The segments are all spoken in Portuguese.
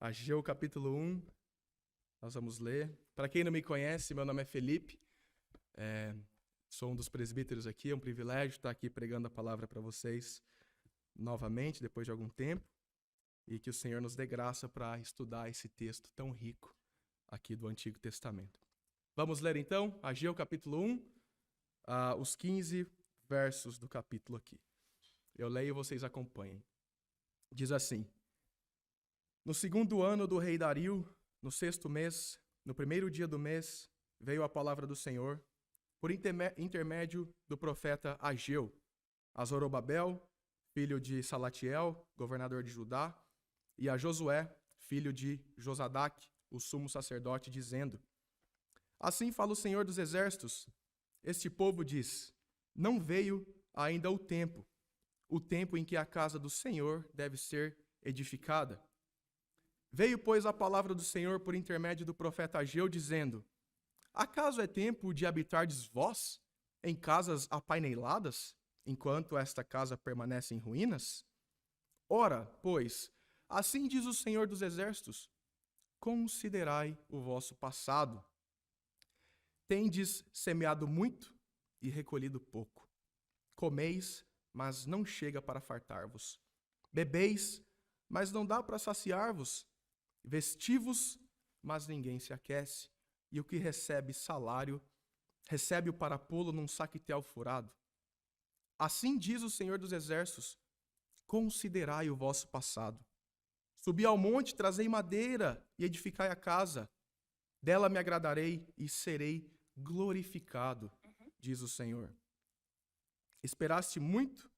Ageu capítulo 1, nós vamos ler. Para quem não me conhece, meu nome é Felipe, sou um dos presbíteros aqui, é um privilégio estar aqui pregando a palavra para vocês novamente, depois de algum tempo, e que o Senhor nos dê graça para estudar esse texto tão rico aqui do Antigo Testamento. Vamos ler então, Ageu capítulo 1, os 15 versos do capítulo aqui. Eu leio e vocês acompanhem. Diz assim: No segundo ano do rei Dario, no sexto mês, no primeiro dia do mês, veio a palavra do Senhor, por intermédio do profeta Ageu, a Zorobabel, filho de Salatiel, governador de Judá, e a Josué, filho de Josadaque, o sumo sacerdote, dizendo: Assim fala o Senhor dos Exércitos, este povo diz: Não veio ainda o tempo em que a casa do Senhor deve ser edificada. Veio, pois, a palavra do Senhor por intermédio do profeta Ageu, dizendo: Acaso é tempo de habitardes vós em casas apaineladas, enquanto esta casa permanece em ruínas? Ora, pois, assim diz o Senhor dos Exércitos: Considerai o vosso passado. Tendes semeado muito e recolhido pouco. Comeis, mas não chega para fartar-vos. Bebeis, mas não dá para saciar-vos. Vestivos, mas ninguém se aquece, e o que recebe salário, recebe-o para pô-lo num saquetel furado. Assim diz o Senhor dos Exércitos: Considerai o vosso passado. Subi ao monte, trazei madeira e edificai a casa. Dela me agradarei e serei glorificado, diz o Senhor. Esperaste muito,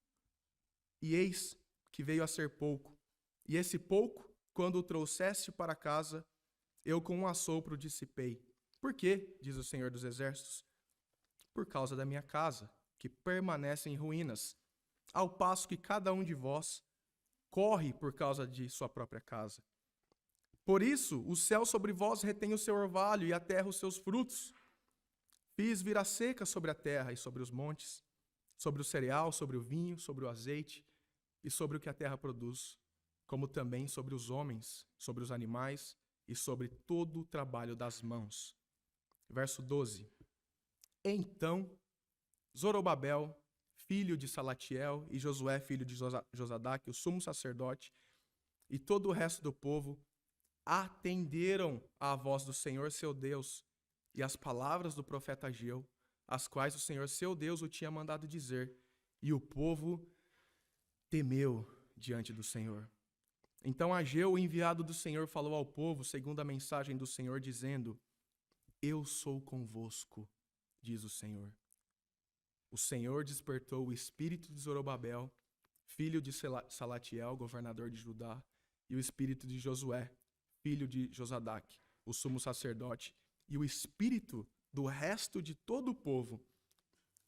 e eis que veio a ser pouco. E esse pouco, quando o trouxeste para casa, eu com um assopro dissipei. Por quê? Diz o Senhor dos Exércitos. Por causa da minha casa, que permanece em ruínas, ao passo que cada um de vós corre por causa de sua própria casa. Por isso, o céu sobre vós retém o seu orvalho e a terra os seus frutos. Fiz vir a seca sobre a terra e sobre os montes, sobre o cereal, sobre o vinho, sobre o azeite e sobre o que a terra produz, como também sobre os homens, sobre os animais e sobre todo o trabalho das mãos. Verso 12. Então, Zorobabel, filho de Salatiel, e Josué, filho de Josadaque, o sumo sacerdote, e todo o resto do povo atenderam à voz do Senhor seu Deus e às palavras do profeta Ageu, as quais o Senhor seu Deus o tinha mandado dizer, e o povo temeu diante do Senhor. Então Ageu, o enviado do Senhor, falou ao povo, segundo a mensagem do Senhor, dizendo: Eu sou convosco, diz o Senhor. O Senhor despertou o espírito de Zorobabel, filho de Salatiel, governador de Judá, e o espírito de Josué, filho de Josadaque, o sumo sacerdote, e o espírito do resto de todo o povo.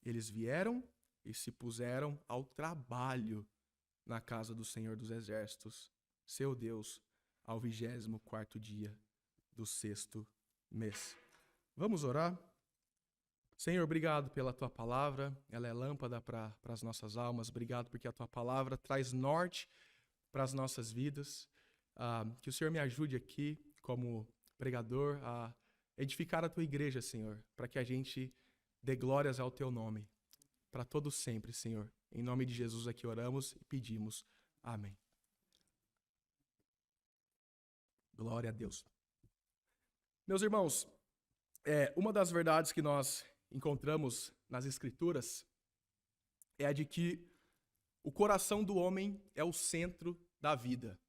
Eles vieram e se puseram ao trabalho na casa do Senhor dos Exércitos, seu Deus, ao 24º dia do sexto mês. Vamos orar? Senhor, obrigado pela Tua palavra, ela é lâmpada para as nossas almas. Obrigado porque a Tua palavra traz norte para as nossas vidas. Que o Senhor me ajude aqui, como pregador, a edificar a Tua igreja, Senhor, para que a gente dê glórias ao Teu nome, para todo sempre, Senhor. Em nome de Jesus aqui oramos e pedimos. Amém. Glória a Deus. Meus irmãos, uma das verdades que nós encontramos nas Escrituras é a de que o coração do homem é o centro da vida.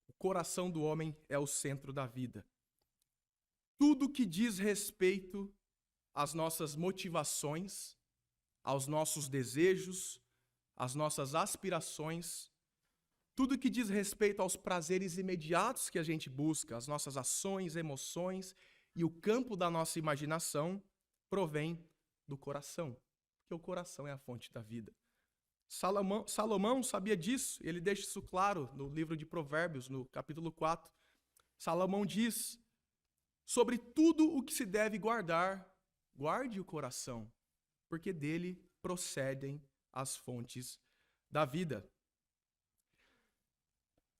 O coração do homem é o centro da vida. Tudo que diz respeito às nossas motivações, aos nossos desejos, às nossas aspirações, tudo que diz respeito aos prazeres imediatos que a gente busca, as nossas ações, emoções e o campo da nossa imaginação provém do coração, porque o coração é a fonte da vida. Salomão sabia disso, ele deixa isso claro no livro de Provérbios, no capítulo 4. Salomão diz: sobre tudo o que se deve guardar, guarde o coração, porque dele procedem as fontes da vida.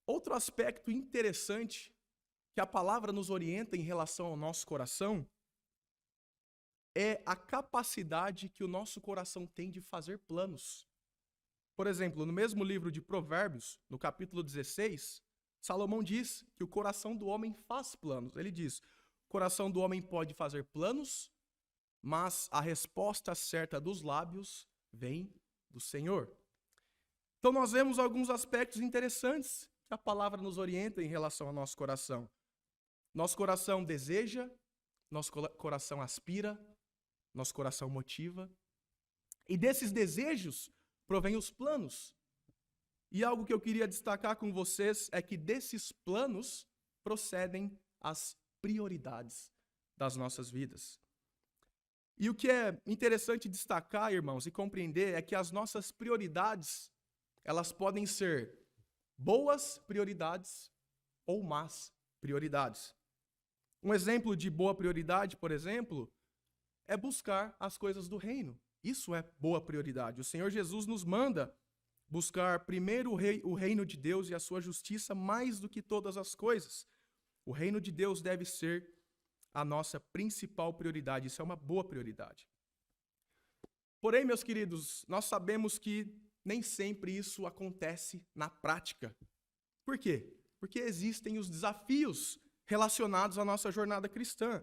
Outro aspecto interessante que a palavra nos orienta em relação ao nosso coração é a capacidade que o nosso coração tem de fazer planos. Por exemplo, no mesmo livro de Provérbios, no capítulo 16, Salomão diz que o coração do homem faz planos. Ele diz: o coração do homem pode fazer planos, mas a resposta certa dos lábios vem do Senhor. Então nós vemos alguns aspectos interessantes que a palavra nos orienta em relação ao nosso coração. Nosso coração deseja, nosso coração aspira, nosso coração motiva. E desses desejos provém os planos. E algo que eu queria destacar com vocês é que desses planos procedem as prioridades das nossas vidas. E o que é interessante destacar, irmãos, e compreender é que as nossas prioridades, elas podem ser boas prioridades ou más prioridades. Um exemplo de boa prioridade, por exemplo, é buscar as coisas do reino. Isso é boa prioridade. O Senhor Jesus nos manda buscar primeiro o reino de Deus e a sua justiça mais do que todas as coisas. O reino de Deus deve ser a nossa principal prioridade. Isso é uma boa prioridade. Porém, meus queridos, nós sabemos que nem sempre isso acontece na prática. Por quê? Porque existem os desafios relacionados à nossa jornada cristã.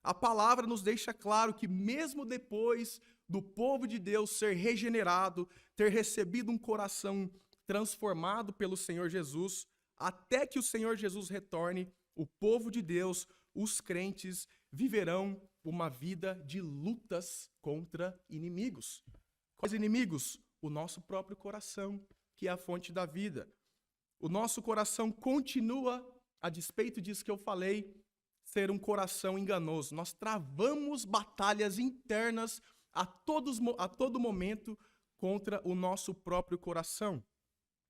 A palavra nos deixa claro que mesmo depois do povo de Deus ser regenerado, ter recebido um coração transformado pelo Senhor Jesus, até que o Senhor Jesus retorne, o povo de Deus, os crentes, viverão uma vida de lutas contra inimigos. Quais inimigos? O nosso próprio coração, que é a fonte da vida. O nosso coração continua, a despeito disso que eu falei, ser um coração enganoso. Nós travamos batalhas internas a todo momento contra o nosso próprio coração.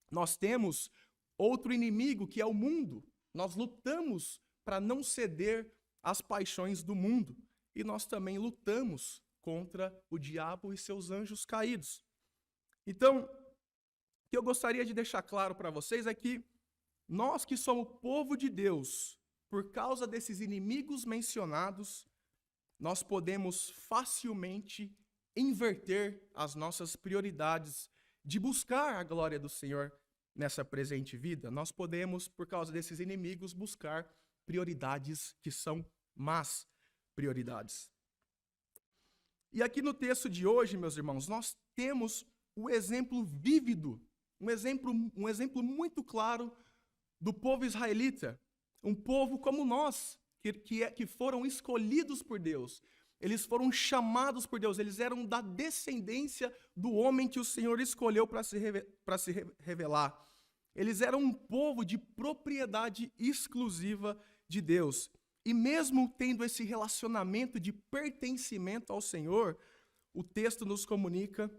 Nós temos outro inimigo, que é o mundo. Nós lutamos para não ceder às paixões do mundo. E nós também lutamos contra o diabo e seus anjos caídos. Então, o que eu gostaria de deixar claro para vocês é que nós que somos povo de Deus, por causa desses inimigos mencionados, nós podemos facilmente inverter as nossas prioridades de buscar a glória do Senhor nessa presente vida. Nós podemos, por causa desses inimigos, buscar prioridades que são más prioridades. E aqui no texto de hoje, meus irmãos, nós temos o exemplo vívido, um exemplo muito claro do povo israelita, um povo como nós, que foram escolhidos por Deus. Eles foram chamados por Deus, eles eram da descendência do homem que o Senhor escolheu para se revelar. Eles eram um povo de propriedade exclusiva de Deus. E mesmo tendo esse relacionamento de pertencimento ao Senhor, o texto nos comunica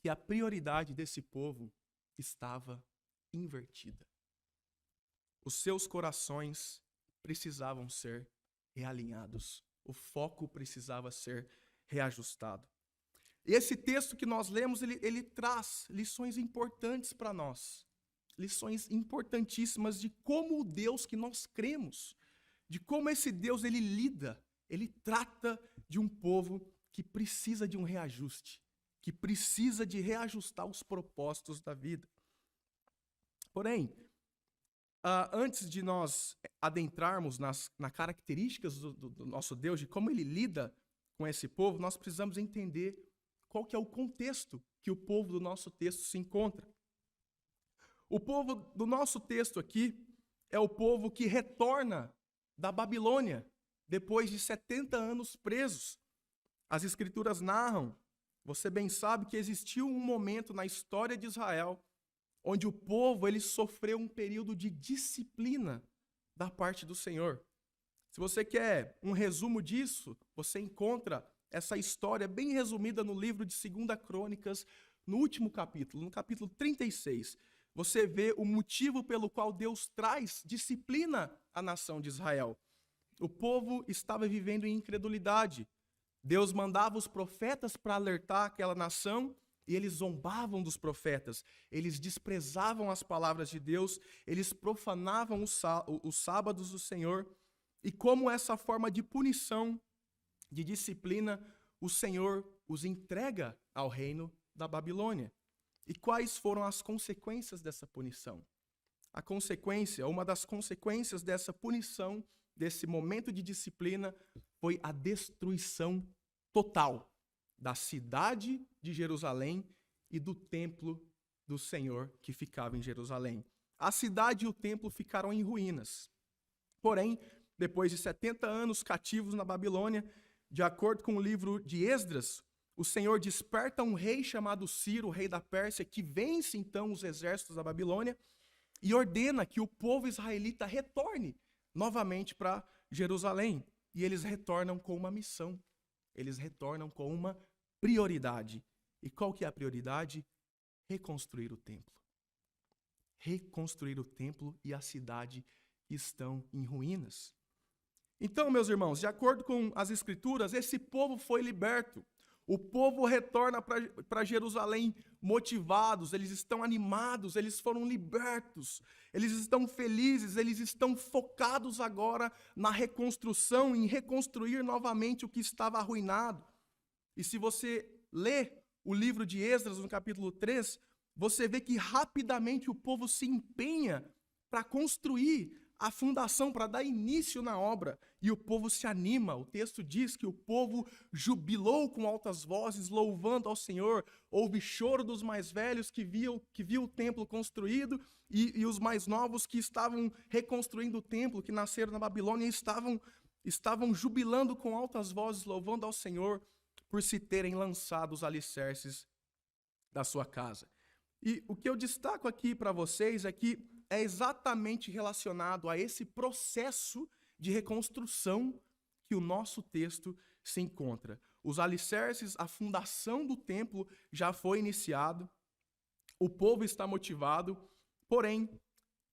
que a prioridade desse povo estava invertida. Os seus corações precisavam ser realinhados. O foco precisava ser reajustado. E esse texto que nós lemos, ele traz lições importantes para nós. Lições importantíssimas de como o Deus que nós cremos, de como esse Deus ele lida, ele trata de um povo que precisa de um reajuste, que precisa de reajustar os propósitos da vida. Porém, antes de nós adentrarmos nas características do nosso Deus, de como ele lida com esse povo, nós precisamos entender qual que é o contexto que o povo do nosso texto se encontra. O povo do nosso texto aqui é o povo que retorna da Babilônia depois de 70 anos presos. As Escrituras narram, você bem sabe, que existiu um momento na história de Israel onde o povo ele sofreu um período de disciplina da parte do Senhor. Se você quer um resumo disso, você encontra essa história bem resumida no livro de 2 Crônicas, no último capítulo, no capítulo 36. Você vê o motivo pelo qual Deus traz disciplina à nação de Israel. O povo estava vivendo em incredulidade. Deus mandava os profetas para alertar aquela nação, e eles zombavam dos profetas, eles desprezavam as palavras de Deus, eles profanavam os sábados do Senhor, e como essa forma de punição, de disciplina, o Senhor os entrega ao reino da Babilônia. E quais foram as consequências dessa punição? Uma das consequências dessa punição, desse momento de disciplina, foi a destruição total da cidade de Jerusalém e do templo do Senhor que ficava em Jerusalém. A cidade e o templo ficaram em ruínas. Porém, depois de 70 anos cativos na Babilônia, de acordo com o livro de Esdras, o Senhor desperta um rei chamado Ciro, rei da Pérsia, que vence então os exércitos da Babilônia e ordena que o povo israelita retorne novamente para Jerusalém. E eles retornam com uma missão, eles retornam com uma prioridade. E qual que é a prioridade? Reconstruir o templo. Reconstruir o templo e a cidade que estão em ruínas. Então, meus irmãos, de acordo com as Escrituras, esse povo foi liberto. O povo retorna para Jerusalém motivados, eles estão animados, eles foram libertos, eles estão felizes, eles estão focados agora na reconstrução, em reconstruir novamente o que estava arruinado. E se você lê o livro de Esdras, no capítulo 3, você vê que rapidamente o povo se empenha para construir a fundação, para dar início na obra, e o povo se anima. O texto diz que o povo jubilou com altas vozes, louvando ao Senhor. Houve choro dos mais velhos que viu o templo construído, e os mais novos que estavam reconstruindo o templo, que nasceram na Babilônia, estavam jubilando com altas vozes, louvando ao Senhor por se terem lançado os alicerces da sua casa. E o que eu destaco aqui para vocês é que é exatamente relacionado a esse processo de reconstrução que o nosso texto se encontra. Os alicerces, a fundação do templo já foi iniciado, o povo está motivado, porém,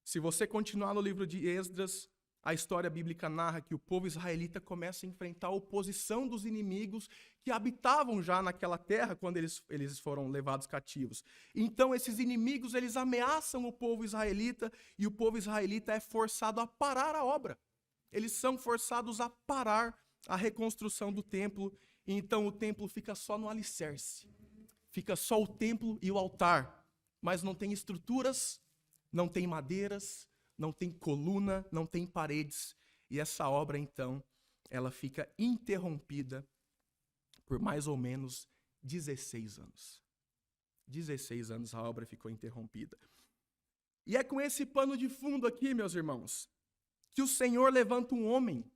se você continuar no livro de Esdras, a história bíblica narra que o povo israelita começa a enfrentar a oposição dos inimigos que habitavam já naquela terra quando eles foram levados cativos. Então, esses inimigos, eles ameaçam o povo israelita e o povo israelita é forçado a parar a obra. Eles são forçados a parar a reconstrução do templo, e então o templo fica só no alicerce. Fica só o templo e o altar, mas não tem estruturas, não tem madeiras, não tem coluna, não tem paredes. E essa obra, então, ela fica interrompida por mais ou menos 16 anos. 16 anos a obra ficou interrompida. E é com esse pano de fundo aqui, meus irmãos, que o Senhor levanta um homem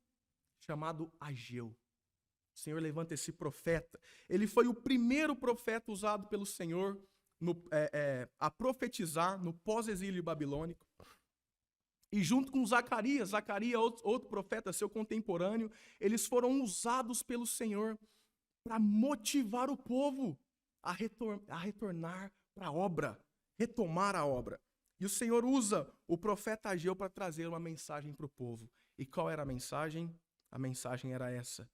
chamado Ageu. O Senhor levanta esse profeta. Ele foi o primeiro profeta usado pelo Senhor a profetizar no pós-exílio babilônico. E junto com Zacarias, outro profeta, seu contemporâneo, eles foram usados pelo Senhor para motivar o povo a retornar para a obra, retomar a obra. E o Senhor usa o profeta Ageu para trazer uma mensagem para o povo. E qual era a mensagem? A mensagem era essa: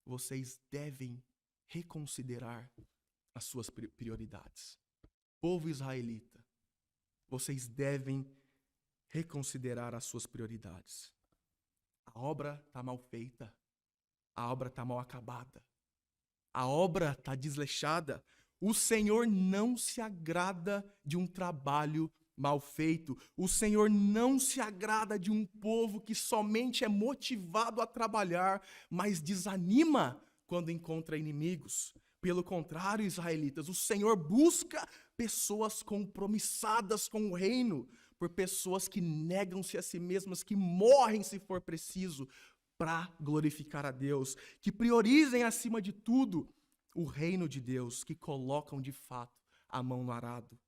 vocês devem reconsiderar as suas prioridades. Povo israelita, vocês devem reconsiderar as suas prioridades. A obra está mal feita, a obra está mal acabada, a obra está desleixada. O Senhor não se agrada de um trabalho mal feito. O Senhor não se agrada de um povo que somente é motivado a trabalhar, mas desanima quando encontra inimigos. Pelo contrário, israelitas, o Senhor busca pessoas compromissadas com o reino, por pessoas que negam-se a si mesmas, que morrem se for preciso, para glorificar a Deus, que priorizem acima de tudo o reino de Deus, que colocam de fato a mão no arado.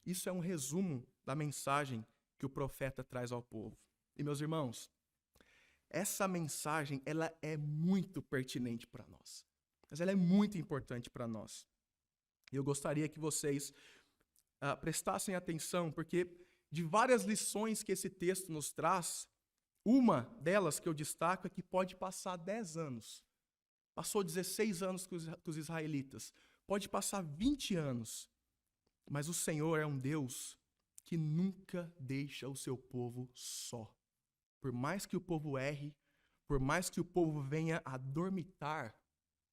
Isso é um resumo da mensagem que o profeta traz ao povo. E, meus irmãos, essa mensagem, ela é muito pertinente para nós. Mas ela é muito importante para nós. E eu gostaria que vocês prestassem atenção, porque de várias lições que esse texto nos traz, uma delas que eu destaco é que pode passar 10 anos. Passou 16 anos com os israelitas. Pode passar 20 anos, mas o Senhor é um Deus que nunca deixa o seu povo só. Por mais que o povo erre, por mais que o povo venha a dormitar,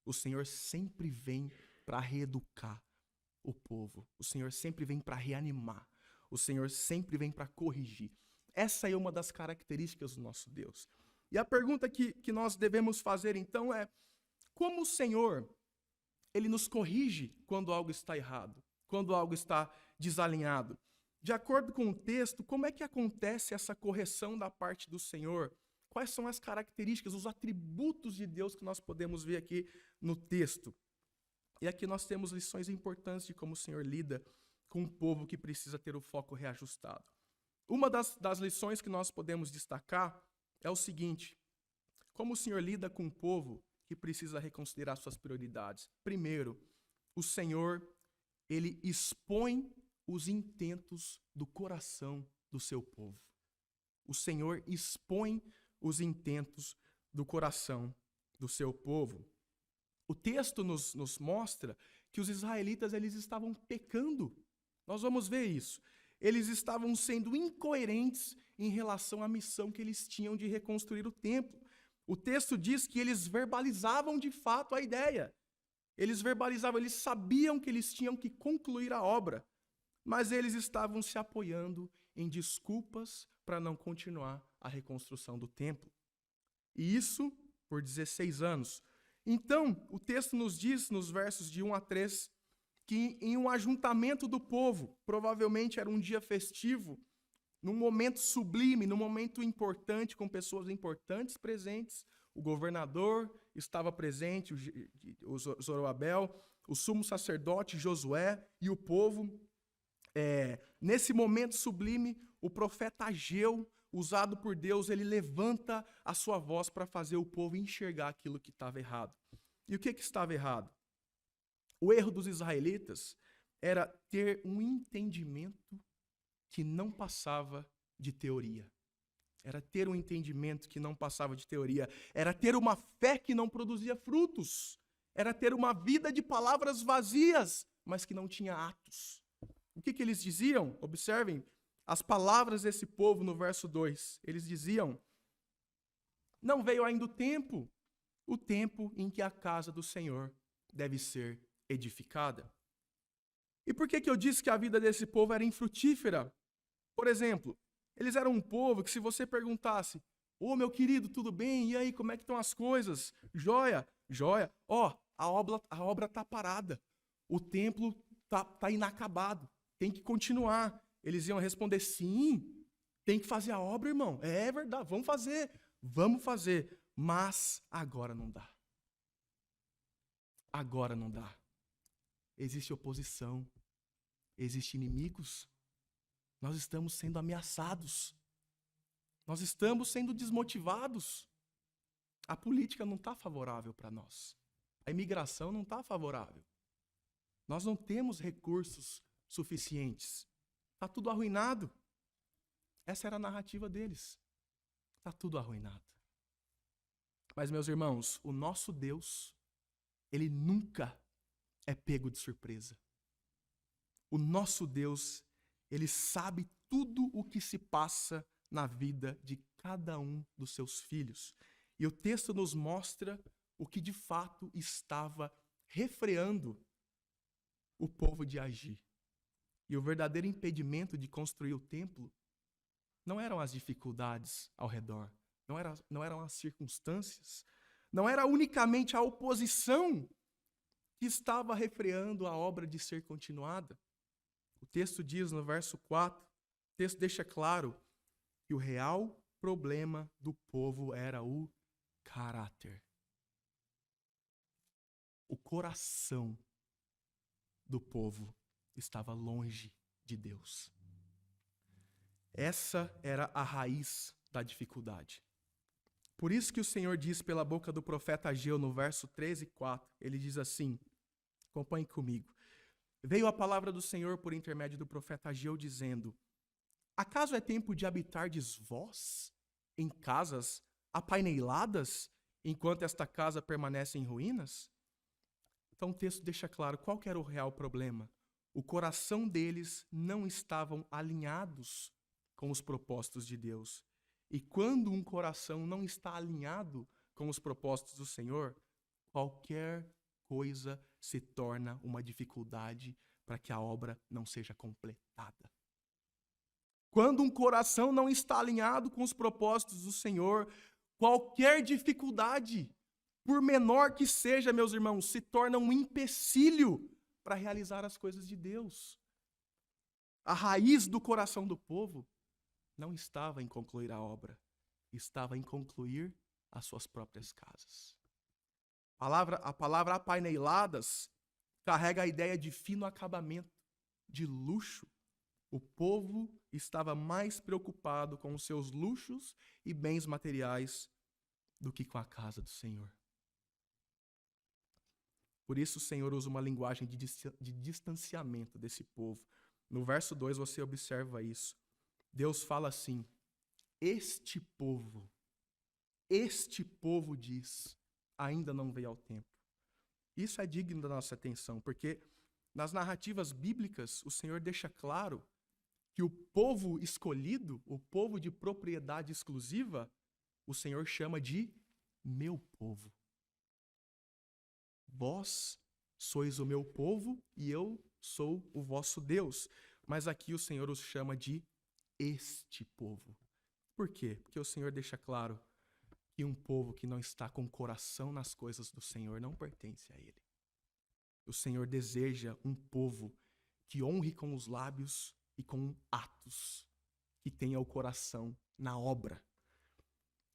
o Senhor sempre vem para reeducar o povo. O Senhor sempre vem para reanimar. O Senhor sempre vem para corrigir. Essa é uma das características do nosso Deus. E a pergunta que nós devemos fazer, então, é: como o Senhor, Ele nos corrige quando algo está errado, quando algo está desalinhado? De acordo com o texto, como é que acontece essa correção da parte do Senhor? Quais são as características, os atributos de Deus que nós podemos ver aqui no texto? E aqui nós temos lições importantes de como o Senhor lida com um povo que precisa ter o foco reajustado. Uma das lições que nós podemos destacar é o seguinte: como o Senhor lida com um povo que precisa reconsiderar suas prioridades. Primeiro, o Senhor, Ele expõe os intentos do coração do seu povo. O Senhor expõe os intentos do coração do seu povo. O texto nos mostra que os israelitas eles estavam pecando. Nós vamos ver isso. Eles estavam sendo incoerentes em relação à missão que eles tinham de reconstruir o templo. O texto diz que eles verbalizavam de fato a ideia. Eles verbalizavam, eles sabiam que eles tinham que concluir a obra, mas eles estavam se apoiando em desculpas para não continuar a reconstrução do templo. E isso por 16 anos. Então, o texto nos diz, nos versos de 1 a 3, que em um ajuntamento do povo, provavelmente era um dia festivo, num momento sublime, num momento importante, com pessoas importantes presentes, o governador estava presente, o Zorobabel, o sumo sacerdote Josué e o povo. Nesse momento sublime, o profeta Ageu, usado por Deus, ele levanta a sua voz para fazer o povo enxergar aquilo que estava errado. E o que estava errado? O erro dos israelitas era ter um entendimento que não passava de teoria. Era ter um entendimento que não passava de teoria. Era ter uma fé que não produzia frutos. Era ter uma vida de palavras vazias, mas que não tinha atos. O que eles diziam? Observem as palavras desse povo no verso 2. Eles diziam: não veio ainda o tempo em que a casa do Senhor deve ser edificada. E por que eu disse que a vida desse povo era infrutífera? Por exemplo, eles eram um povo que, se você perguntasse: ô meu querido, tudo bem? E aí, como é que estão as coisas? Joia, joia. A obra está parada. O templo tá inacabado. Tem que continuar. Eles iam responder: sim, tem que fazer a obra, irmão. É verdade, vamos fazer. Mas agora não dá. Agora não dá. Existe oposição. Existem inimigos. Nós estamos sendo ameaçados. Nós estamos sendo desmotivados. A política não está favorável para nós. A imigração não está favorável. Nós não temos recursos suficientes. Está tudo arruinado. Essa era a narrativa deles. Está tudo arruinado. Mas, meus irmãos, o nosso Deus, Ele nunca é pego de surpresa. O nosso Deus, Ele sabe tudo o que se passa na vida de cada um dos seus filhos. E o texto nos mostra o que de fato estava refreando o povo de agir. E o verdadeiro impedimento de construir o templo não eram as dificuldades ao redor, não eram as circunstâncias, não era unicamente a oposição que estava refreando a obra de ser continuada. O texto diz no verso 4, o texto deixa claro que o real problema do povo era o caráter. O coração do povo estava longe de Deus. Essa era a raiz da dificuldade. Por isso que o Senhor diz pela boca do profeta Ageu, no verso 13 e 4, ele diz assim, acompanhe comigo. Veio a palavra do Senhor por intermédio do profeta Ageu, dizendo: acaso é tempo de habitardes vós em casas apaineladas, enquanto esta casa permanece em ruínas? Então o texto deixa claro qual que era o real problema. O coração deles não estavam alinhados com os propósitos de Deus. E quando um coração não está alinhado com os propósitos do Senhor, qualquer coisa se torna uma dificuldade para que a obra não seja completada. Quando um coração não está alinhado com os propósitos do Senhor, qualquer dificuldade, por menor que seja, meus irmãos, se torna um empecilho para realizar as coisas de Deus. A raiz do coração do povo não estava em concluir a obra, estava em concluir as suas próprias casas. A palavra apaineladas carrega a ideia de fino acabamento, de luxo. O povo estava mais preocupado com os seus luxos e bens materiais do que com a casa do Senhor. Por isso o Senhor usa uma linguagem de distanciamento desse povo. No verso 2 você observa isso. Deus fala assim: este povo diz, ainda não veio ao tempo. Isso é digno da nossa atenção, porque nas narrativas bíblicas o Senhor deixa claro que o povo escolhido, o povo de propriedade exclusiva, o Senhor chama de meu povo. Vós sois o meu povo e eu sou o vosso Deus. Mas aqui o Senhor os chama de este povo. Por quê? Porque o Senhor deixa claro que um povo que não está com o coração nas coisas do Senhor não pertence a Ele. O Senhor deseja um povo que honre com os lábios e com atos, que tenha o coração na obra.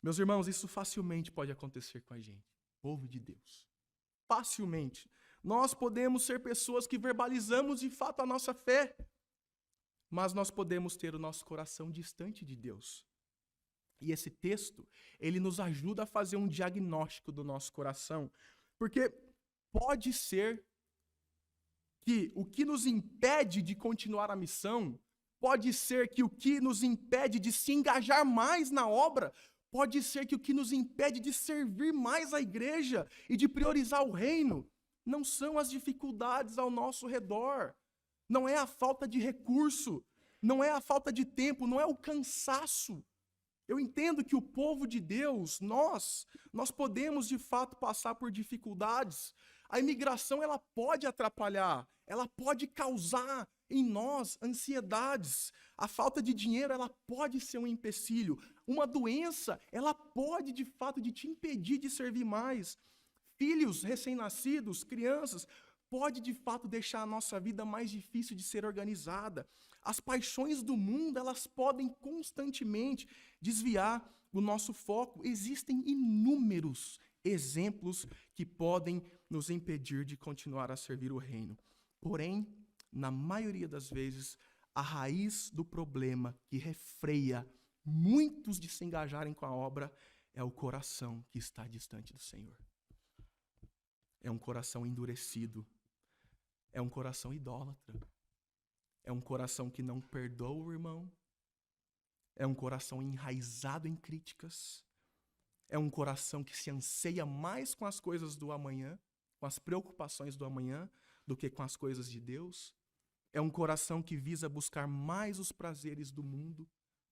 Meus irmãos, isso facilmente pode acontecer com a gente, povo de Deus. Facilmente. Nós podemos ser pessoas que verbalizamos de fato a nossa fé, mas nós podemos ter o nosso coração distante de Deus. E esse texto, ele nos ajuda a fazer um diagnóstico do nosso coração, porque pode ser que o que nos impede de continuar a missão, pode ser que o que nos impede de se engajar mais na obra, pode ser que o que nos impede de servir mais a igreja e de priorizar o reino, não são as dificuldades ao nosso redor, não é a falta de recurso, não é a falta de tempo, não é o cansaço. Eu entendo que o povo de Deus, nós podemos de fato passar por dificuldades. A imigração, ela pode atrapalhar, ela pode causar em nós ansiedades. A falta de dinheiro, ela pode ser um empecilho. Uma doença, ela pode de fato te impedir de servir mais. Filhos recém-nascidos, crianças, pode de fato deixar a nossa vida mais difícil de ser organizada. As paixões do mundo, elas podem constantemente desviar o nosso foco. Existem inúmeros exemplos que podem nos impedir de continuar a servir o reino. Porém, na maioria das vezes, a raiz do problema que refreia muitos de se engajarem com a obra é o coração que está distante do Senhor. É um coração endurecido. É um coração idólatra. É um coração que não perdoa o irmão. É um coração enraizado em críticas. É um coração que se anseia mais com as coisas do amanhã, com as preocupações do amanhã, do que com as coisas de Deus. É um coração que visa buscar mais os prazeres do mundo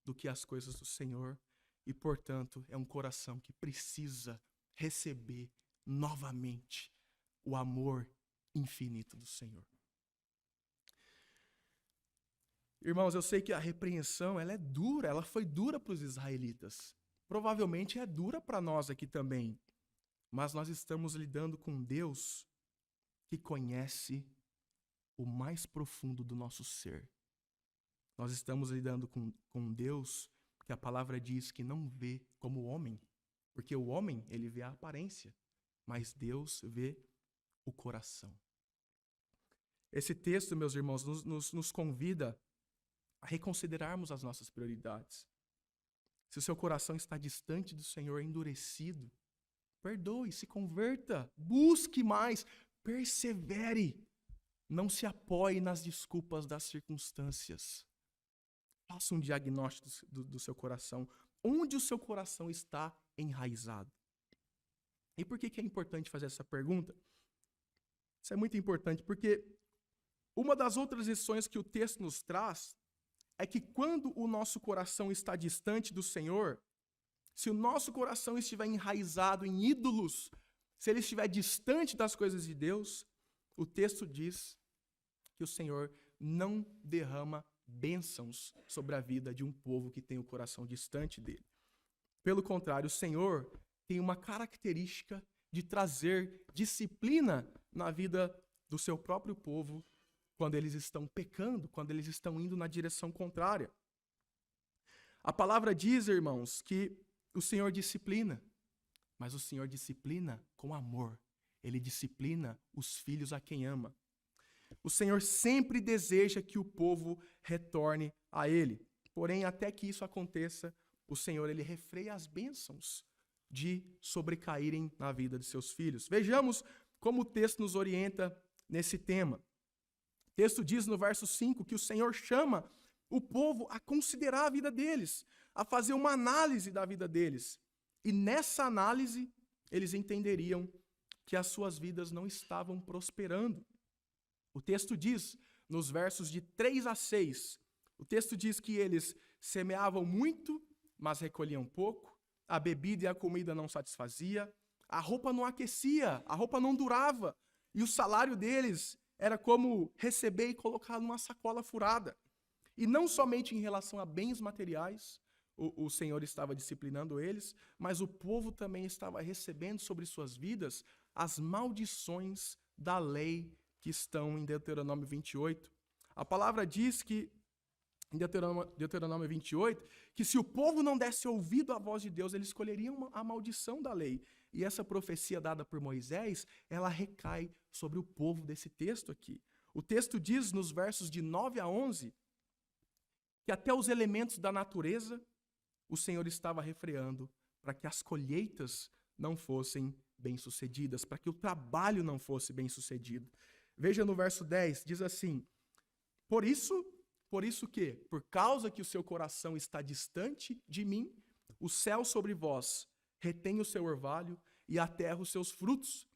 do que as coisas do Senhor. E, portanto, é um coração que precisa receber novamente o amor infinito do Senhor. Irmãos, eu sei que a repreensão, ela é dura, ela foi dura para os israelitas. Provavelmente é dura para nós aqui também. Mas nós estamos lidando com Deus que conhece o mais profundo do nosso ser. Nós estamos lidando com Deus que a palavra diz que não vê como o homem. Porque o homem, ele vê a aparência, mas Deus vê o coração. Esse texto, meus irmãos, nos convida a reconsiderarmos as nossas prioridades. Se o seu coração está distante do Senhor, endurecido, perdoe, se converta, busque mais, persevere. Não se apoie nas desculpas das circunstâncias. Faça um diagnóstico do seu coração. Onde o seu coração está enraizado? E por que é importante fazer essa pergunta? Isso é muito importante, porque uma das outras lições que o texto nos traz é que quando o nosso coração está distante do Senhor, se o nosso coração estiver enraizado em ídolos, se ele estiver distante das coisas de Deus, o texto diz que o Senhor não derrama bênçãos sobre a vida de um povo que tem o coração distante dele. Pelo contrário, o Senhor tem uma característica de trazer disciplina na vida do seu próprio povo quando eles estão pecando, quando eles estão indo na direção contrária. A palavra diz, irmãos, que o Senhor disciplina, mas o Senhor disciplina com amor. Ele disciplina os filhos a quem ama. O Senhor sempre deseja que o povo retorne a Ele. Porém, até que isso aconteça, o Senhor ele refreia as bênçãos de sobrecaírem na vida de seus filhos. Vejamos como o texto nos orienta nesse tema. O texto diz no verso 5 que o Senhor chama o povo a considerar a vida deles, a fazer uma análise da vida deles. E nessa análise, eles entenderiam que as suas vidas não estavam prosperando. O texto diz, nos versos de 3 a 6, o texto diz que eles semeavam muito, mas recolhiam pouco, a bebida e a comida não satisfazia, a roupa não aquecia, a roupa não durava, e o salário deles era como receber e colocar numa sacola furada. E não somente em relação a bens materiais, o Senhor estava disciplinando eles, mas o povo também estava recebendo sobre suas vidas as maldições da lei que estão em Deuteronômio 28. A palavra diz que, em Deuteronômio 28, que se o povo não desse ouvido à voz de Deus, eles escolheriam a maldição da lei. E essa profecia dada por Moisés, ela recai sobre o povo desse texto aqui. O texto diz, nos versos de 9 a 11, que até os elementos da natureza o Senhor estava refreando para que as colheitas não fossem bem-sucedidas, para que o trabalho não fosse bem-sucedido. Veja no verso 10, diz assim: Por isso que, por causa que o seu coração está distante de mim, o céu sobre vós retém o seu orvalho e a terra os seus frutos.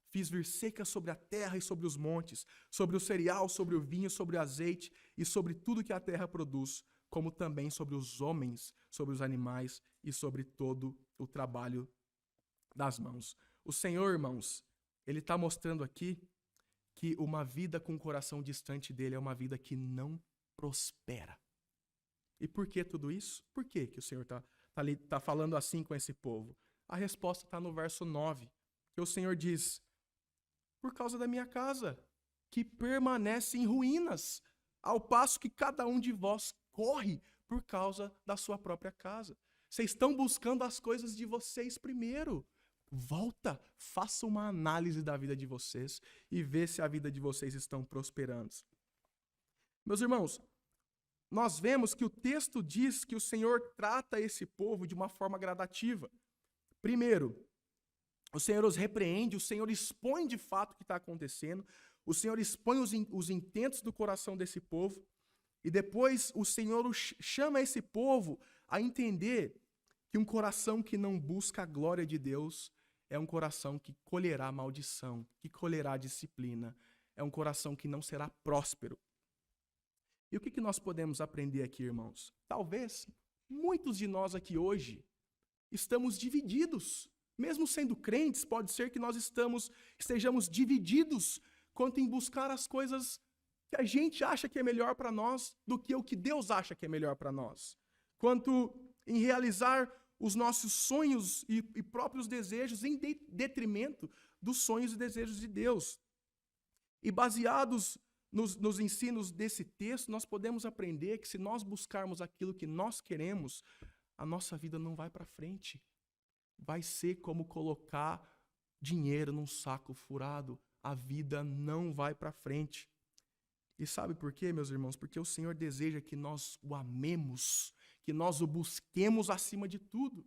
Fiz vir seca sobre a terra e sobre os montes, sobre o cereal, sobre o vinho, sobre o azeite e sobre tudo que a terra produz, como também sobre os homens, sobre os animais e sobre todo o trabalho das mãos. O Senhor, irmãos, Ele está mostrando aqui que uma vida com o coração distante dele é uma vida que não prospera. E por que tudo isso? Por que o Senhor está falando assim com esse povo? A resposta está no verso 9, que o Senhor diz: por causa da minha casa, que permanece em ruínas, ao passo que cada um de vós corre por causa da sua própria casa. Vocês estão buscando as coisas de vocês primeiro. Volta, faça uma análise da vida de vocês e vê se a vida de vocês estão prosperando. Meus irmãos, nós vemos que o texto diz que o Senhor trata esse povo de uma forma gradativa. Primeiro, o Senhor os repreende, o Senhor expõe de fato o que está acontecendo, o Senhor expõe os intentos do coração desse povo, e depois o Senhor chama esse povo a entender que um coração que não busca a glória de Deus é um coração que colherá maldição, que colherá disciplina, é um coração que não será próspero. E o que nós podemos aprender aqui, irmãos? Talvez muitos de nós aqui hoje estamos divididos. Mesmo sendo crentes, pode ser que nós estejamos divididos quanto em buscar as coisas que a gente acha que é melhor para nós do que o que Deus acha que é melhor para nós. Quanto em realizar os nossos sonhos e próprios desejos em detrimento dos sonhos e desejos de Deus. E baseados nos ensinos desse texto, nós podemos aprender que se nós buscarmos aquilo que nós queremos, a nossa vida não vai para frente. Vai ser como colocar dinheiro num saco furado. A vida não vai para frente. E sabe por quê, meus irmãos? Porque o Senhor deseja que nós o amemos, que nós o busquemos acima de tudo.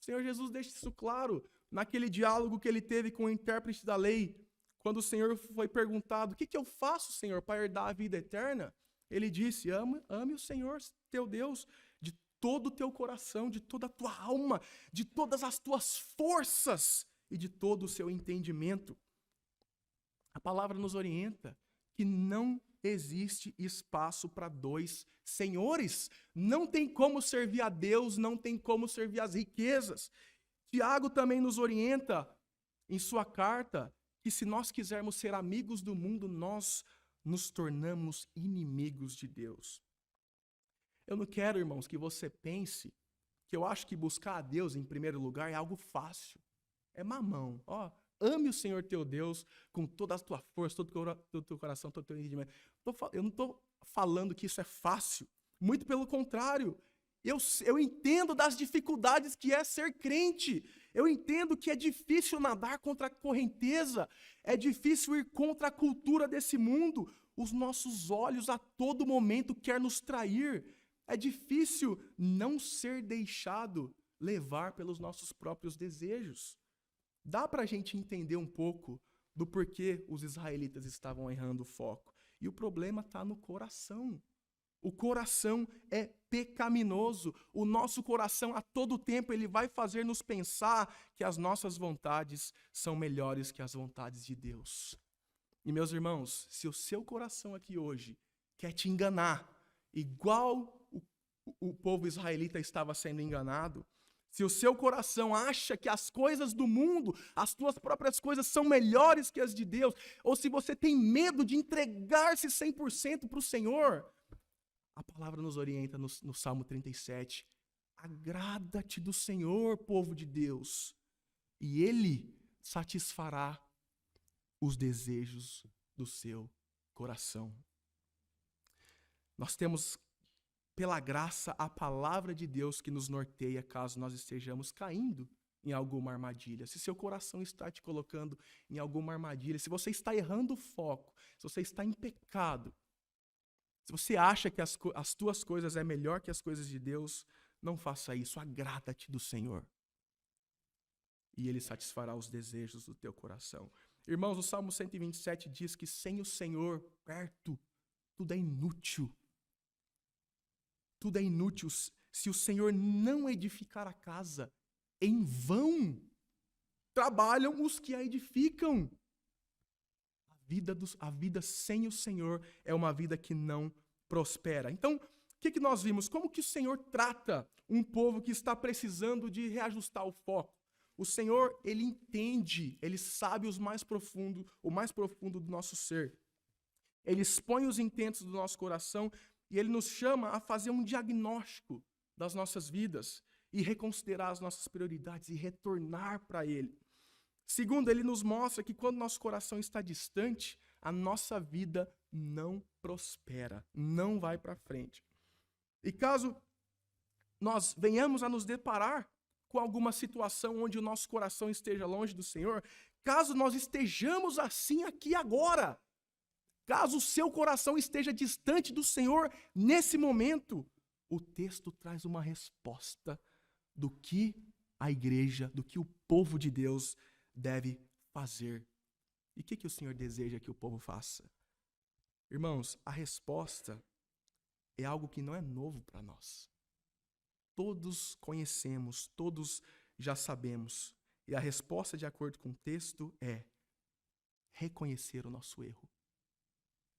O Senhor Jesus deixa isso claro naquele diálogo que ele teve com o intérprete da lei, quando o Senhor foi perguntado: o que eu faço, Senhor, para herdar a vida eterna? Ele disse: ame o Senhor, teu Deus, de todo o teu coração, de toda a tua alma, de todas as tuas forças e de todo o seu entendimento. A palavra nos orienta que não existe espaço para dois senhores. Não tem como servir a Deus, não tem como servir as riquezas. Tiago também nos orienta em sua carta que se nós quisermos ser amigos do mundo, nós nos tornamos inimigos de Deus. Eu não quero, irmãos, que você pense que eu acho que buscar a Deus em primeiro lugar é algo fácil. É mamão. Ame o Senhor teu Deus com toda a tua força, todo o teu coração, todo o teu entendimento. Eu não estou falando que isso é fácil. Muito pelo contrário. Eu entendo das dificuldades que é ser crente. Eu entendo que é difícil nadar contra a correnteza. É difícil ir contra a cultura desse mundo. Os nossos olhos a todo momento querem nos trair. É difícil não ser deixado levar pelos nossos próprios desejos. Dá para a gente entender um pouco do porquê os israelitas estavam errando o foco. E o problema está no coração. O coração é pecaminoso. O nosso coração, a todo tempo, ele vai fazer nos pensar que as nossas vontades são melhores que as vontades de Deus. E, meus irmãos, se o seu coração aqui hoje quer te enganar, igual o povo israelita estava sendo enganado, se o seu coração acha que as coisas do mundo, as tuas próprias coisas são melhores que as de Deus, ou se você tem medo de entregar-se 100% para o Senhor, a palavra nos orienta no Salmo 37. Agrada-te do Senhor, povo de Deus, e Ele satisfará os desejos do seu coração. Nós temos, pela graça, a palavra de Deus que nos norteia caso nós estejamos caindo em alguma armadilha. Se seu coração está te colocando em alguma armadilha, se você está errando o foco, se você está em pecado, se você acha que as tuas coisas é melhor que as coisas de Deus, não faça isso. Agrada-te do Senhor. E Ele satisfará os desejos do teu coração. Irmãos, o Salmo 127 diz que sem o Senhor perto, tudo é inútil. Tudo é inútil. Se o Senhor não edificar a casa, em vão trabalham os que a edificam. A vida sem o Senhor é uma vida que não prospera. Então, o que nós vimos? Como que o Senhor trata um povo que está precisando de reajustar o foco? O Senhor, Ele entende, Ele sabe o mais profundo do nosso ser. Ele expõe os intentos do nosso coração e Ele nos chama a fazer um diagnóstico das nossas vidas e reconsiderar as nossas prioridades e retornar para Ele. Segundo, Ele nos mostra que quando nosso coração está distante, a nossa vida não prospera, não vai para frente. E caso nós venhamos a nos deparar com alguma situação onde o nosso coração esteja longe do Senhor, caso nós estejamos assim aqui agora, caso o seu coração esteja distante do Senhor nesse momento, o texto traz uma resposta do que a igreja, do que o povo de Deus deve fazer. E o que o Senhor deseja que o povo faça? Irmãos, a resposta é algo que não é novo para nós. Todos conhecemos, todos já sabemos. E a resposta, de acordo com o texto, é reconhecer o nosso erro.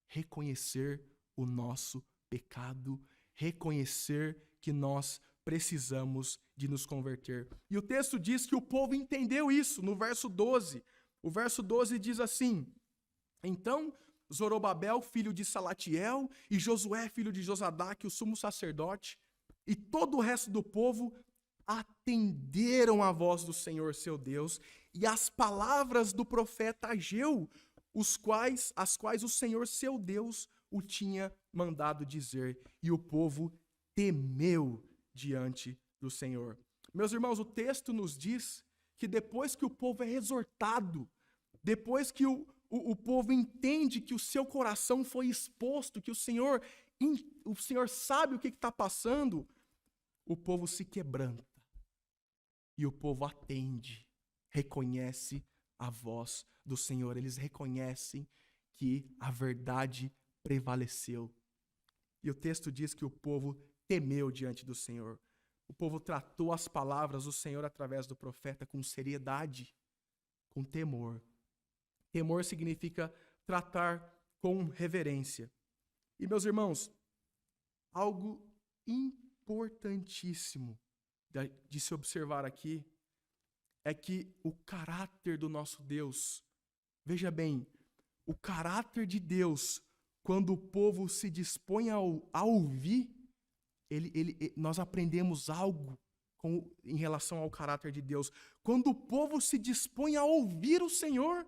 Reconhecer o nosso pecado. Reconhecer que nós precisamos de nos converter. E o texto diz que o povo entendeu isso no verso 12. O verso 12 diz assim: então Zorobabel, filho de Salatiel, e Josué, filho de Josadaque, o sumo sacerdote, e todo o resto do povo atenderam a voz do Senhor seu Deus e as palavras do profeta Ageu, as quais o Senhor seu Deus o tinha mandado dizer. E o povo temeu diante do Senhor. Meus irmãos, o texto nos diz que depois que o povo é exortado, depois que o povo entende que o seu coração foi exposto, que o Senhor sabe o que está passando, o povo se quebranta. E o povo atende, reconhece a voz do Senhor. Eles reconhecem que a verdade prevaleceu. E o texto diz que o povo temeu diante do Senhor. O povo tratou as palavras do Senhor através do profeta com seriedade, com temor. Temor significa tratar com reverência. E, meus irmãos, algo importantíssimo de se observar aqui é que o caráter do nosso Deus, veja bem, o caráter de Deus, quando o povo se dispõe a ouvir, nós aprendemos algo em relação ao caráter de Deus. Quando o povo se dispõe a ouvir o Senhor,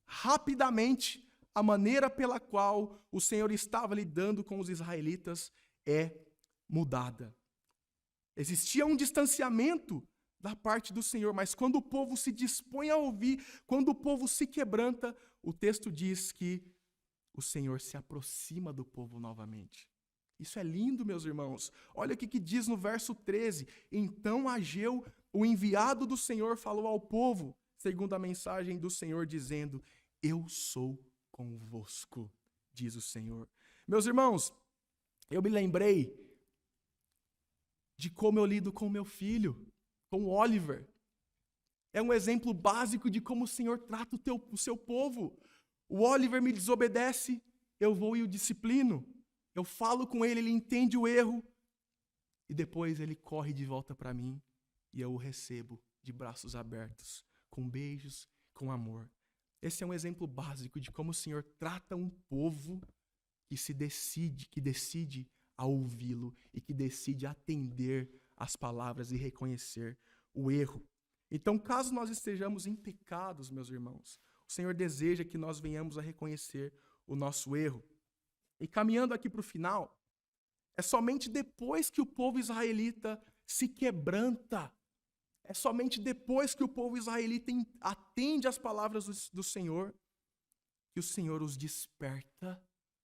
rapidamente, a maneira pela qual o Senhor estava lidando com os israelitas é mudada. Existia um distanciamento da parte do Senhor, mas quando o povo se dispõe a ouvir, quando o povo se quebranta, o texto diz que o Senhor se aproxima do povo novamente. Isso é lindo, meus irmãos. Olha o que diz no verso 13. Então Ageu, o enviado do Senhor, falou ao povo, segundo a mensagem do Senhor, dizendo: eu sou convosco, diz o Senhor. Meus irmãos, eu me lembrei de como eu lido com meu filho, com o Oliver. É um exemplo básico de como o Senhor trata o seu povo. O Oliver me desobedece, eu vou e o disciplino. Eu falo com ele, ele entende o erro, e depois ele corre de volta para mim, e eu o recebo de braços abertos, com beijos, com amor. Esse é um exemplo básico de como o Senhor trata um povo que decide a ouvi-lo e que decide atender às palavras e reconhecer o erro. Então, caso nós estejamos em pecados, meus irmãos, o Senhor deseja que nós venhamos a reconhecer o nosso erro. E caminhando aqui para o final, é somente depois que o povo israelita se quebranta, é somente depois que o povo israelita atende às palavras do Senhor, que o Senhor os desperta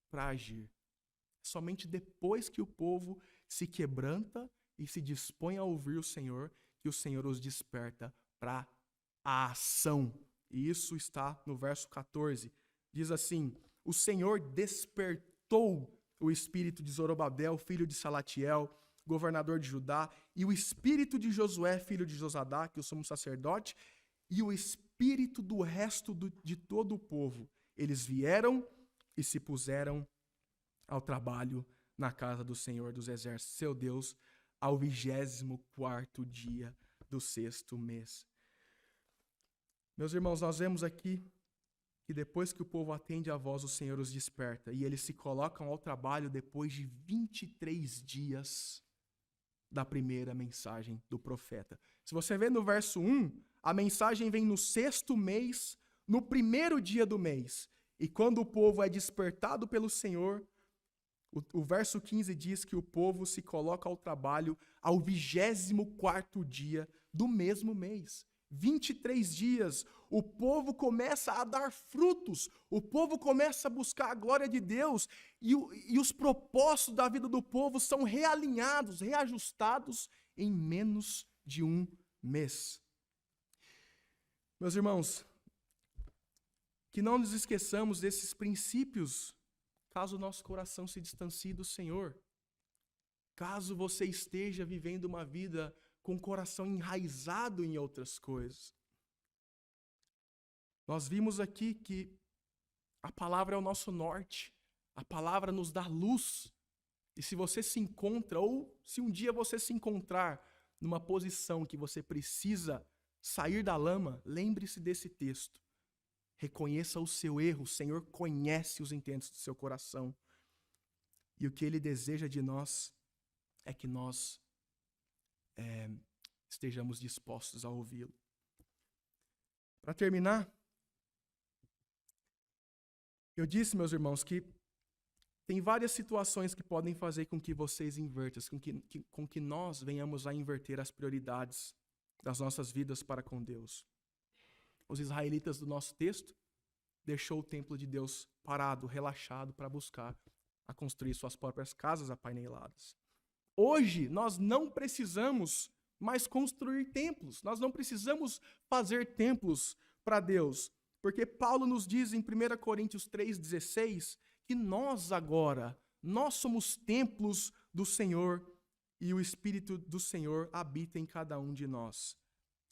para agir. É somente depois que o povo se quebranta e se dispõe a ouvir o Senhor, que o Senhor os desperta para a ação. E isso está no verso 14. Diz assim: o Senhor despertou o espírito de Zorobabel, filho de Salatiel, governador de Judá, e o espírito de Josué, filho de Josadá, que é o sumo sacerdote, e o espírito do resto de todo o povo. Eles vieram e se puseram ao trabalho na casa do Senhor dos Exércitos, seu Deus, ao 24º dia do 6º mês. Meus irmãos, nós vemos aqui que depois que o povo atende a voz, o Senhor os desperta, e eles se colocam ao trabalho depois de 23 dias da primeira mensagem do profeta. Se você vê no verso 1, a mensagem vem no 6º mês, no primeiro dia do mês. E quando o povo é despertado pelo Senhor, o verso 15 diz que o povo se coloca ao trabalho ao 24º dia do mesmo mês. 23 dias, o povo começa a dar frutos, o povo começa a buscar a glória de Deus, e os propósitos da vida do povo são realinhados, reajustados em menos de um mês. Meus irmãos, que não nos esqueçamos desses princípios, caso o nosso coração se distancie do Senhor, caso você esteja vivendo uma vida com o coração enraizado em outras coisas. Nós vimos aqui que a palavra é o nosso norte, a palavra nos dá luz. E se você se encontra, ou se um dia você se encontrar numa posição que você precisa sair da lama, lembre-se desse texto. Reconheça o seu erro, o Senhor conhece os intentos do seu coração. E o que Ele deseja de nós é que nós estejamos dispostos a ouvi-lo. Para terminar, eu disse, meus irmãos, que tem várias situações que podem fazer com que vocês invertam, com que nós venhamos a inverter as prioridades das nossas vidas para com Deus. Os israelitas do nosso texto deixou o templo de Deus parado, relaxado, para buscar a construir suas próprias casas apaineladas. Hoje, nós não precisamos mais construir templos, nós não precisamos fazer templos para Deus, porque Paulo nos diz em 1 Coríntios 3,16 que nós somos templos do Senhor e o Espírito do Senhor habita em cada um de nós.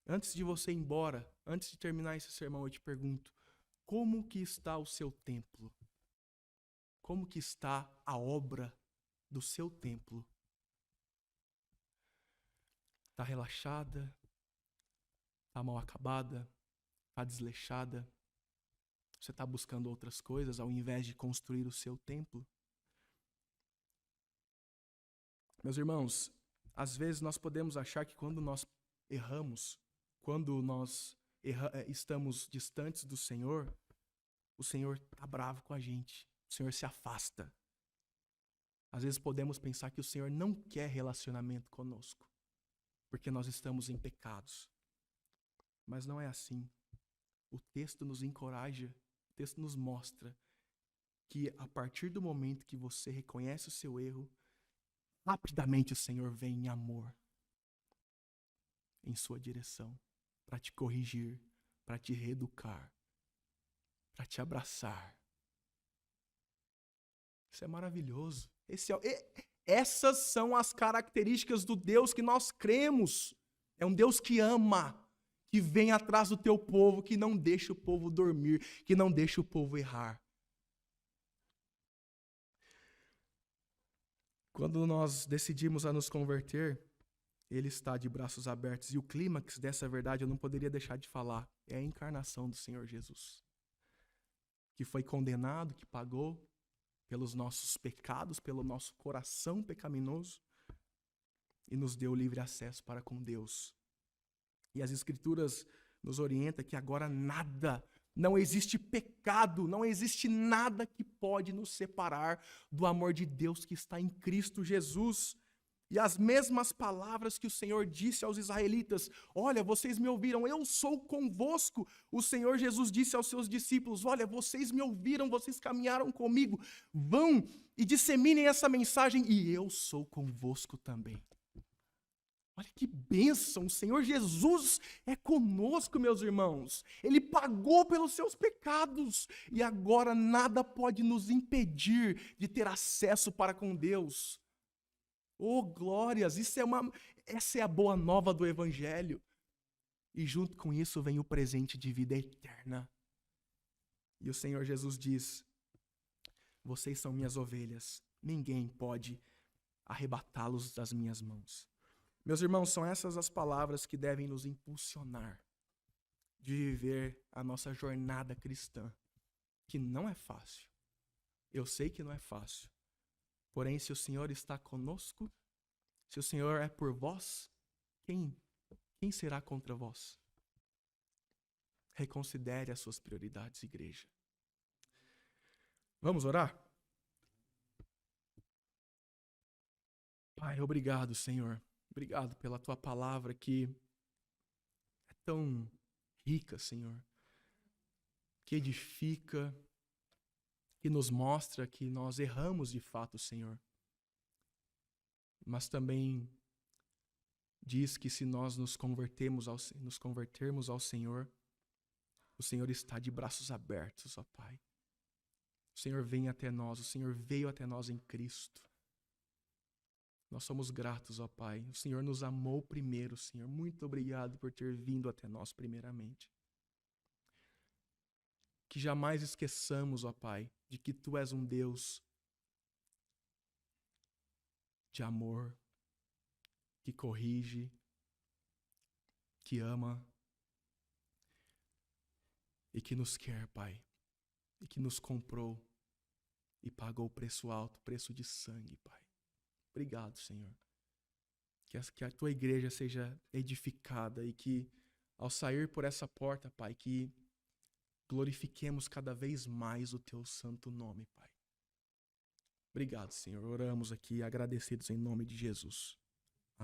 Antes de você ir embora, antes de terminar esse sermão, eu te pergunto, como que está o seu templo? Como que está a obra do seu templo? Está relaxada? Está mal acabada? Está desleixada? Você está buscando outras coisas ao invés de construir o seu templo? Meus irmãos, às vezes nós podemos achar que quando nós erramos, quando nós estamos distantes do Senhor, o Senhor está bravo com a gente, o Senhor se afasta. Às vezes podemos pensar que o Senhor não quer relacionamento conosco, porque nós estamos em pecados. Mas não é assim. O texto nos encoraja, o texto nos mostra que a partir do momento que você reconhece o seu erro, rapidamente o Senhor vem em amor em sua direção, para te corrigir, para te reeducar, para te abraçar. Isso é maravilhoso. Essas são as características do Deus que nós cremos. É um Deus que ama, que vem atrás do teu povo, que não deixa o povo dormir, que não deixa o povo errar. Quando nós decidimos a nos converter, Ele está de braços abertos. E o clímax dessa verdade eu não poderia deixar de falar. É a encarnação do Senhor Jesus, que foi condenado, que pagou pelos nossos pecados, pelo nosso coração pecaminoso, e nos deu livre acesso para com Deus. E as Escrituras nos orientam que agora nada, não existe pecado, não existe nada que pode nos separar do amor de Deus que está em Cristo Jesus. E as mesmas palavras que o Senhor disse aos israelitas: olha, vocês me ouviram, eu sou convosco. O Senhor Jesus disse aos seus discípulos: olha, vocês me ouviram, vocês caminharam comigo. Vão e disseminem essa mensagem e eu sou convosco também. Olha que bênção, o Senhor Jesus é conosco, meus irmãos. Ele pagou pelos seus pecados e agora nada pode nos impedir de ter acesso para com Deus. Oh, glórias! Essa é a boa nova do Evangelho. E junto com isso vem o presente de vida eterna. E o Senhor Jesus diz: vocês são minhas ovelhas, ninguém pode arrebatá-los das minhas mãos. Meus irmãos, são essas as palavras que devem nos impulsionar de viver a nossa jornada cristã, que não é fácil. Eu sei que não é fácil. Porém, se o Senhor está conosco, se o Senhor é por vós, quem será contra vós? Reconsidere as suas prioridades, igreja. Vamos orar? Pai, obrigado, Senhor. Obrigado pela tua palavra que é tão rica, Senhor, que edifica, que nos mostra que nós erramos de fato, Senhor. Mas também diz que se nós nos convertermos ao Senhor, o Senhor está de braços abertos, ó Pai. O Senhor vem até nós, o Senhor veio até nós em Cristo. Nós somos gratos, ó Pai. O Senhor nos amou primeiro, Senhor. Muito obrigado por ter vindo até nós primeiramente. Que jamais esqueçamos, ó Pai, de que Tu és um Deus de amor, que corrige, que ama e que nos quer, Pai, e que nos comprou e pagou o preço alto, preço de sangue, Pai. Obrigado, Senhor. Que a Tua igreja seja edificada e que, ao sair por essa porta, Pai, que glorifiquemos cada vez mais o Teu santo nome, Pai. Obrigado, Senhor. Oramos aqui agradecidos em nome de Jesus.